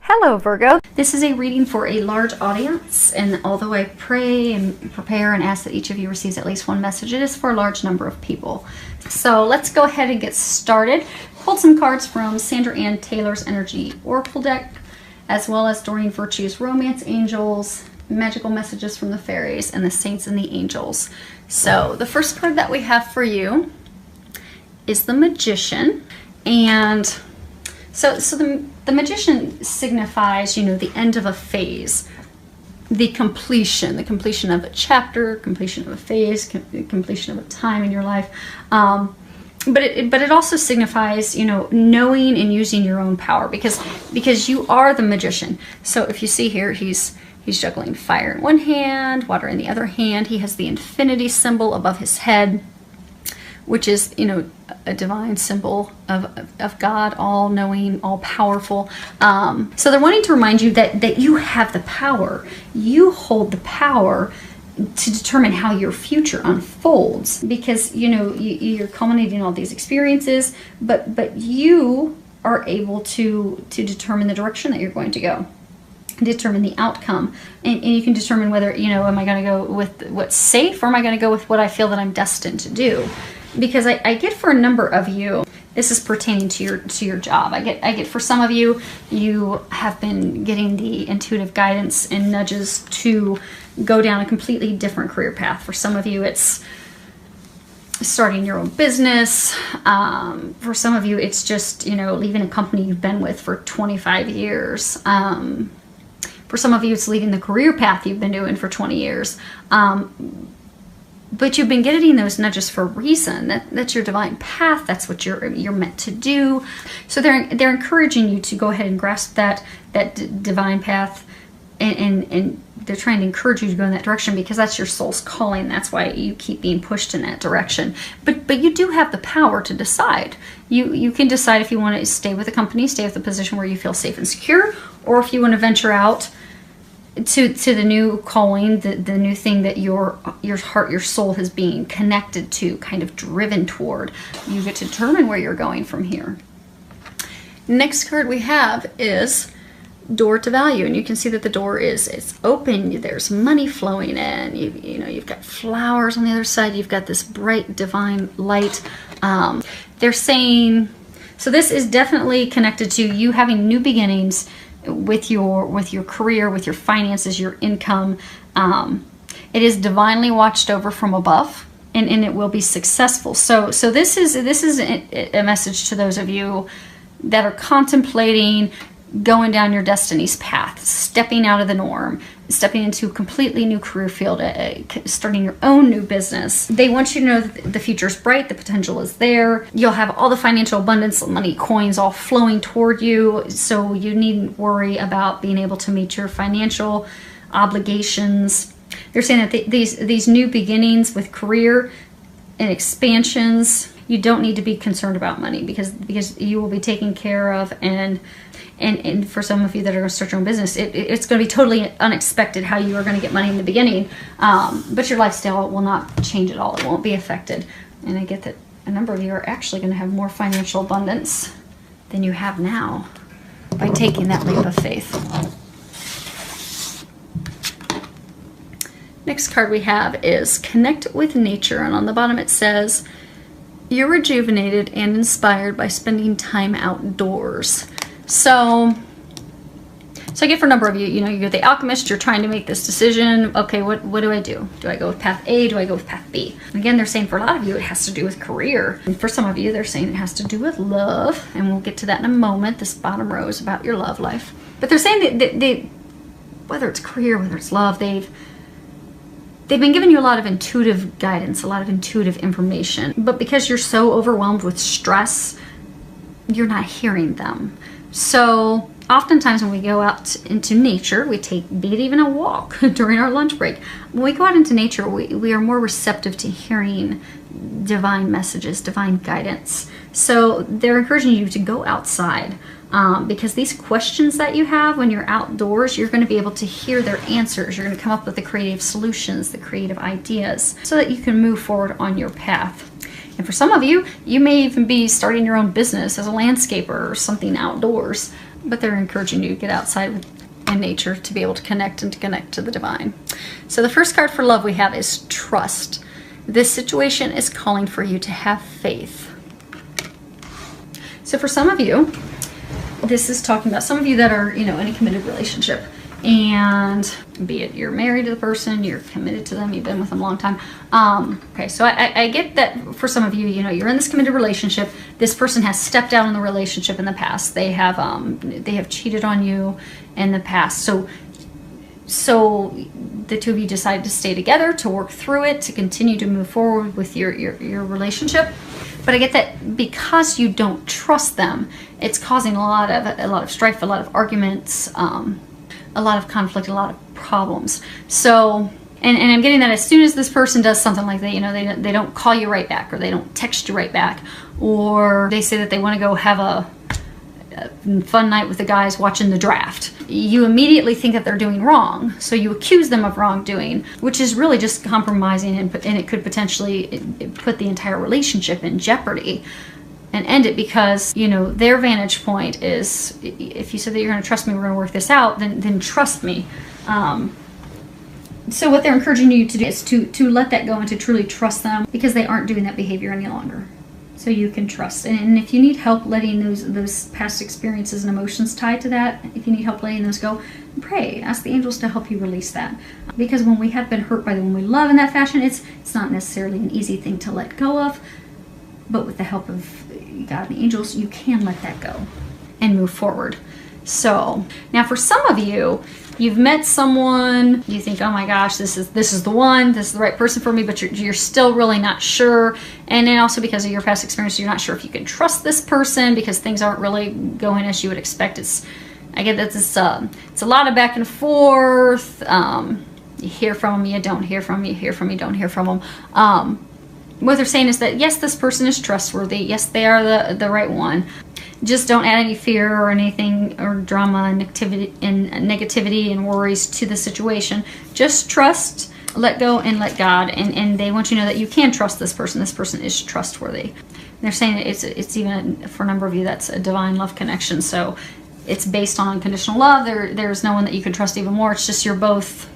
Hello Virgo. This is a reading for a large audience, and although I pray and prepare and ask that each of you receives at least one message, it is for a large number of people. So let's go ahead and get started. Pulled some cards from Sandra Ann Taylor's Energy Oracle deck, as well as Doreen Virtue's Romance Angels, Magical Messages from the Fairies, and the Saints and the Angels. So the first card that we have for you is the Magician. And so the Magician signifies, the end of a phase, the completion of a chapter, completion of a phase, completion of a time in your life. But it also signifies, knowing and using your own power, because you are the Magician. So if you see here, he's juggling fire in one hand, water in the other hand. He has the infinity symbol above his head, which is, a divine symbol of God, all-knowing, all-powerful. So they're wanting to remind you that you have the power. You hold the power to determine how your future unfolds, because, you're culminating all these experiences, but you are able to determine the direction that you're going to go, determine the outcome, and you can determine whether, am I going to go with what's safe, or am I going to go with what I feel that I'm destined to do? Because I get for a number of you, this is pertaining to your job. I get for some of you, you have been getting the intuitive guidance and nudges to go down a completely different career path. For some of you, it's starting your own business. For some of you, it's just, leaving a company you've been with for 25 years. For some of you, it's leaving the career path you've been doing for 20 years. But you've been getting those nudges for a reason. That's your divine path. That's what you're meant to do. So they're encouraging you to go ahead and grasp that divine path, and they're trying to encourage you to go in that direction, because that's your soul's calling. That's why you keep being pushed in that direction. But you do have the power to decide. You can decide if you want to stay with a company, stay with a position where you feel safe and secure, or if you want to venture out to the new calling, the new thing that your heart, your soul has been connected to, kind of driven toward. You get to determine where you're going from here. Next card we have is Door to Value, and you can see that the door is open. There's money flowing in. You've got flowers on the other side. You've got this bright divine light. They're saying, so this is definitely connected to you having new beginnings with your career, with your finances, your income. It is divinely watched over from above, and it will be successful. So this is a message to those of you that are contemplating going down your destiny's path, stepping out of the norm, stepping into a completely new career field, starting your own new business. They want you to know that the future is bright, the potential is there. You'll have all the financial abundance, money, coins all flowing toward you, so you needn't worry about being able to meet your financial obligations. They're saying that these new beginnings with career and expansions, you don't need to be concerned about money, because you will be taken care of. And for some of you that are going to start your own business, it's going to be totally unexpected how you are going to get money in the beginning. But your lifestyle will not change at all. It won't be affected. And I get that a number of you are actually going to have more financial abundance than you have now by taking that leap of faith. Next card we have is Connect with Nature. And on the bottom it says, you're rejuvenated and inspired by spending time outdoors. So I get for a number of you, you're the alchemist, you're trying to make this decision. Okay, what do I do? Do I go with path A? Do I go with path B? Again, they're saying for a lot of you, it has to do with career. And for some of you, they're saying it has to do with love. And we'll get to that in a moment. This bottom row is about your love life. But they're saying that they, whether it's career, whether it's love, they've been giving you a lot of intuitive guidance, a lot of intuitive information. But because you're so overwhelmed with stress, you're not hearing them. So oftentimes when we go out into nature, be it even a walk during our lunch break, when we go out into nature, we are more receptive to hearing divine messages, divine guidance. So they're encouraging you to go outside, because these questions that you have when you're outdoors, you're going to be able to hear their answers. You're going to come up with the creative solutions, the creative ideas, so that you can move forward on your path. And for some of you, you may even be starting your own business as a landscaper or something outdoors. but they're encouraging you to get outside in nature to be able to connect and to connect to the divine. So the first card for love we have is trust. This situation is calling for you to have faith. So for some of you, this is talking about some of you that are, in a committed relationship, and be it you're married to the person, you're committed to them, you've been with them a long time. Okay, so I get that for some of you, you're in this committed relationship. This person has stepped out in the relationship in the past. They have cheated on you in the past. So the two of you decided to stay together, to work through it, to continue to move forward with your relationship. But I get that because you don't trust them, it's causing a lot of strife, a lot of arguments, a lot of conflict, a lot of problems. So, and I'm getting that as soon as this person does something like that, they don't call you right back, or they don't text you right back, or they say that they want to go have a fun night with the guys watching the draft. You immediately think that they're doing wrong, so you accuse them of wrongdoing, which is really just compromising, and it could potentially put the entire relationship in jeopardy and end it, because their vantage point is, if you said that you're going to trust me, we're going to work this out, then trust me. So what they're encouraging you to do is to let that go and to truly trust them, because they aren't doing that behavior any longer. So you can trust. And if you need help letting those past experiences and emotions tied to that, if you need help letting those go, pray. Ask the angels to help you release that. Because when we have been hurt by the one we love in that fashion, it's not necessarily an easy thing to let go of. But with the help of God and the angels, you can let that go and move forward. So now for some of you, you've met someone, you think, oh my gosh, this is the one, this is the right person for me, but you're still really not sure. And then also because of your past experience, you're not sure if you can trust this person, because things aren't really going as you would expect. I get that it's a lot of back and forth. You hear from them, you don't hear from them, you hear from them, you don't hear from them. What they're saying is that yes, this person is trustworthy. Yes, they are the right one. Just don't add any fear or anything, or drama and negativity and worries to the situation. Just trust, let go, and let God. And they want you to know that you can trust this person. This person is trustworthy. And they're saying that it's even, for a number of you, that's a divine love connection. So it's based on unconditional love. There's no one that you can trust even more. It's just you're both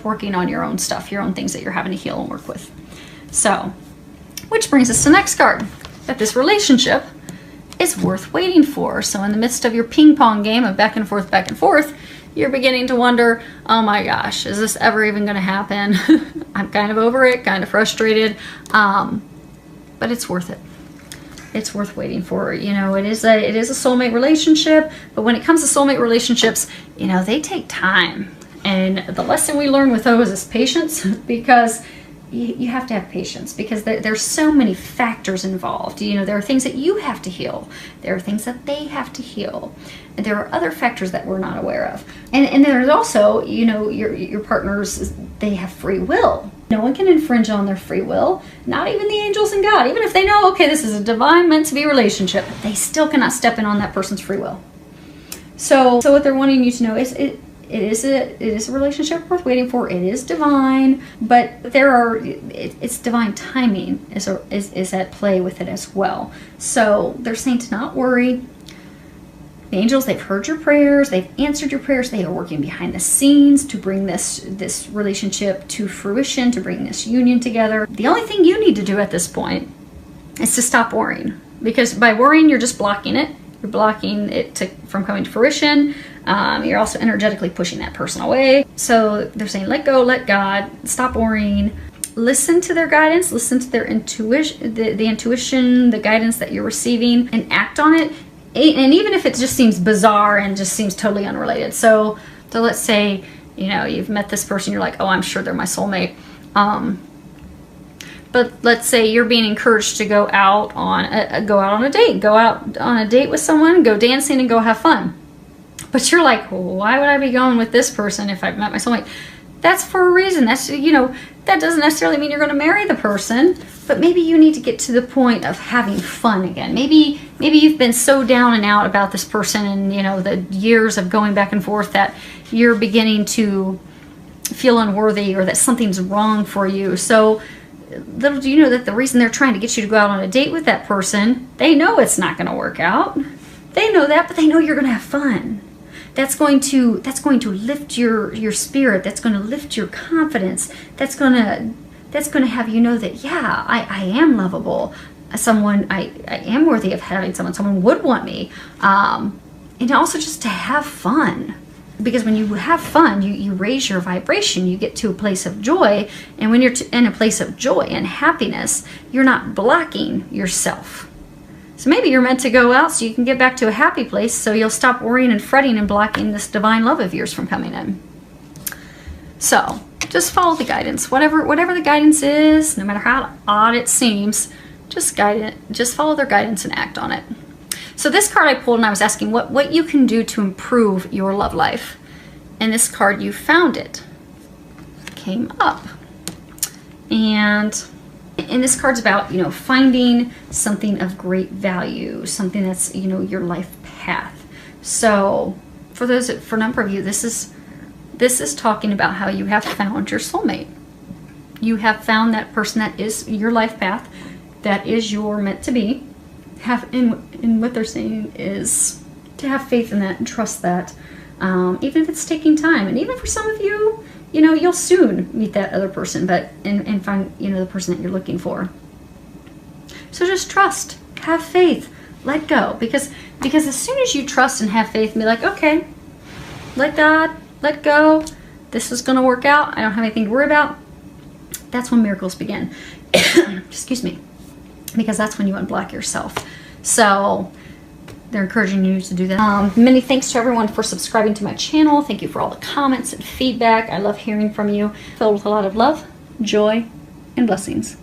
working on your own stuff, your own things that you're having to heal and work with. So, which brings us to the next card, that this relationship is worth waiting for. So in the midst of your ping pong game of back and forth, you're beginning to wonder, oh my gosh, is this ever even going to happen? I'm kind of over it, kind of frustrated, but it's worth it. It's worth waiting for. It is a soulmate relationship, but when it comes to soulmate relationships, they take time. And the lesson we learn with those is patience, because you have to have patience, because there's so many factors involved. There are things that you have to heal. There are things that they have to heal. And there are other factors that we're not aware of. And there's also, your partners, they have free will. No one can infringe on their free will, not even the angels and God. Even if they know, okay, this is a divine meant to be relationship, they still cannot step in on that person's free will. So what they're wanting you to know is it is a relationship worth waiting for. It is divine, but it's divine timing is at play with it as well. So they're saying to not worry. The angels, they've heard your prayers, they've answered your prayers, they are working behind the scenes to bring this relationship to fruition, to bring this union together. The only thing you need to do at this point is to stop worrying, because by worrying, you're just blocking it. You're blocking it from coming to fruition. You're also energetically pushing that person away. So they're saying, let go, let God, stop worrying. Listen to their guidance, listen to their intuition, the intuition, the guidance that you're receiving, and act on it. And even if it just seems bizarre and just seems totally unrelated. So let's say, you've met this person, you're like, oh, I'm sure they're my soulmate. But let's say you're being encouraged to go out on a date with someone, go dancing and go have fun. But you're like, well, why would I be going with this person if I've met my soulmate? That's for a reason. That's, that doesn't necessarily mean you're going to marry the person, but maybe you need to get to the point of having fun again. Maybe you've been so down and out about this person and, the years of going back and forth that you're beginning to feel unworthy, or that something's wrong for you. So little do you know that the reason they're trying to get you to go out on a date with that person, they know it's not going to work out. They know that, but they know you're going to have fun. That's going to lift your spirit. That's going to lift your confidence. That's going to have you know that, yeah, I am lovable. I am worthy of having someone would want me. And also just to have fun. Because when you have fun, you raise your vibration, you get to a place of joy, and when you're in a place of joy and happiness, you're not blocking yourself. So maybe you're meant to go out so you can get back to a happy place, so you'll stop worrying and fretting and blocking this divine love of yours from coming in. So just follow the guidance. Whatever the guidance is, no matter how odd it seems, just follow their guidance and act on it. So this card I pulled, and I was asking what you can do to improve your love life. And this card, you found it, came up. And this card's about, finding something of great value, something that's, your life path. So for a number of you, this is talking about how you have found your soulmate. You have found that person that is your life path, that is your meant to be. And what they're saying is to have faith in that and trust that, even if it's taking time. And even for some of you, you'll soon meet that other person, and find, the person that you're looking for. So just trust, have faith, let go. Because as soon as you trust and have faith and be like, okay, let God, let go, this is going to work out, I don't have anything to worry about, that's when miracles begin. Excuse me. Because that's when you unblock yourself. So they're encouraging you to do that. Many thanks to everyone for subscribing to my channel. Thank you for all the comments and feedback. I love hearing from you. Filled with a lot of love, joy, and blessings.